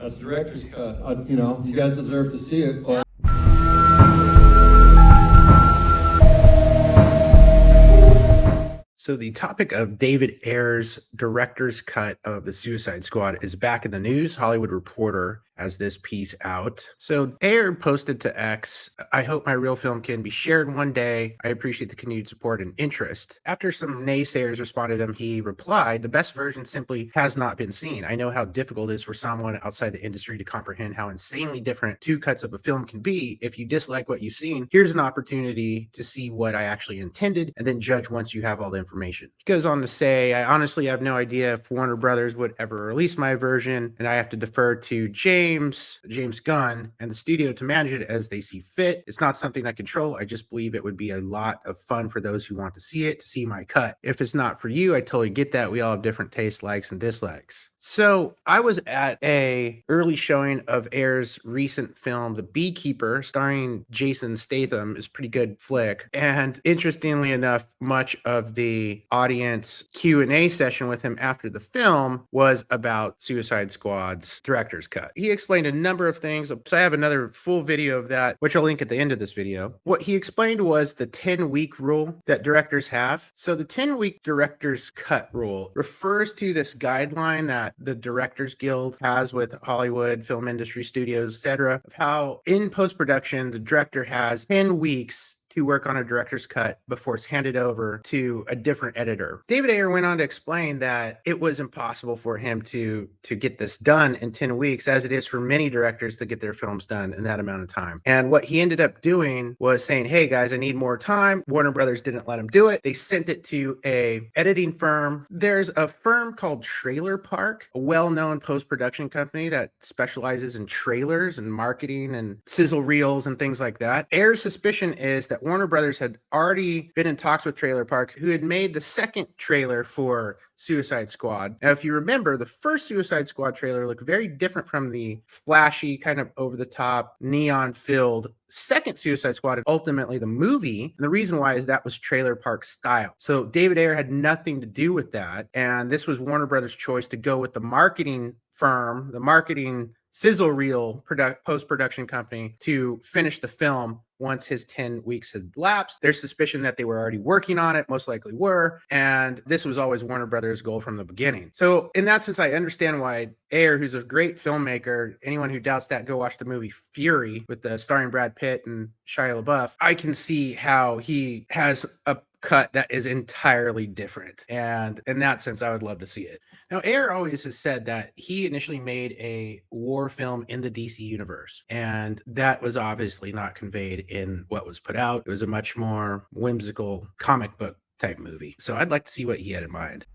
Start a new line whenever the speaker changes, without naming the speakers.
That's the director's cut. You guys deserve to see it, but
So the topic of David Ayer's director's cut of The Suicide Squad is back in the news. Hollywood Reporter has this piece out. So Ayer posted to X, "I hope my real film can be shared one day. I appreciate the continued support and interest." After some naysayers responded to him, he replied, "The best version simply has not been seen. I know how difficult it is for someone outside the industry to comprehend how insanely different two cuts of a film can be. If you dislike what you've seen, here's an opportunity to see what I actually intended and then judge once you have all the information." He goes on to say, "I honestly have no idea if Warner Brothers would ever release my version, and I have to defer to James Gunn and the studio to manage it as they see fit. It's not something I control. I just believe it would be a lot of fun for those who want to see it, to see my cut. If it's not for you, I totally get that. We all have different tastes, likes, and dislikes." So I was at a early showing of Ayer's recent film, The Beekeeper, starring Jason Statham. It's a pretty good flick. And interestingly enough, much of the audience Q&A session with him after the film was about Suicide Squad's director's cut. He explained a number of things. So I have another full video of that, which I'll link at the end of this video. What he explained was the 10-week rule that directors have. So the 10-week director's cut rule refers to this guideline that the Directors Guild has with Hollywood, film industry, studios, etc., of how in post-production the director has 10 weeks to work on a director's cut before it's handed over to a different editor. David Ayer went on to explain that it was impossible for him to get this done in 10 weeks, as it is for many directors to get their films done in that amount of time. And what he ended up doing was saying, "Hey guys, I need more time." Warner Brothers didn't let him do it. They sent it to a editing firm. There's a firm called Trailer Park, a well-known post-production company that specializes in trailers and marketing and sizzle reels and things like that. Ayer's suspicion is that Warner Brothers had already been in talks with Trailer Park, who had made the second trailer for Suicide Squad. Now, if you remember, the first Suicide Squad trailer looked very different from the flashy, kind of over-the-top, neon-filled second Suicide Squad, and ultimately the movie. And the reason why is that was Trailer Park style. So David Ayer had nothing to do with that. And this was Warner Brothers' choice to go with the marketing firm, the marketing sizzle reel post-production company, to finish the film once his 10 weeks had lapsed. There's suspicion that they were already working on it, most likely were, and this was always Warner Brothers' goal from the beginning. So in that sense, I understand why Ayer, who's a great filmmaker, anyone who doubts that, go watch the movie Fury with the starring Brad Pitt and Shia LaBeouf. I can see how he has a cut that is entirely different. And in that sense, I would love to see it. Now, Ayer always has said that he initially made a war film in the DC universe, and that was obviously not conveyed in what was put out. It was a much more whimsical comic book type movie. So I'd like to see what he had in mind.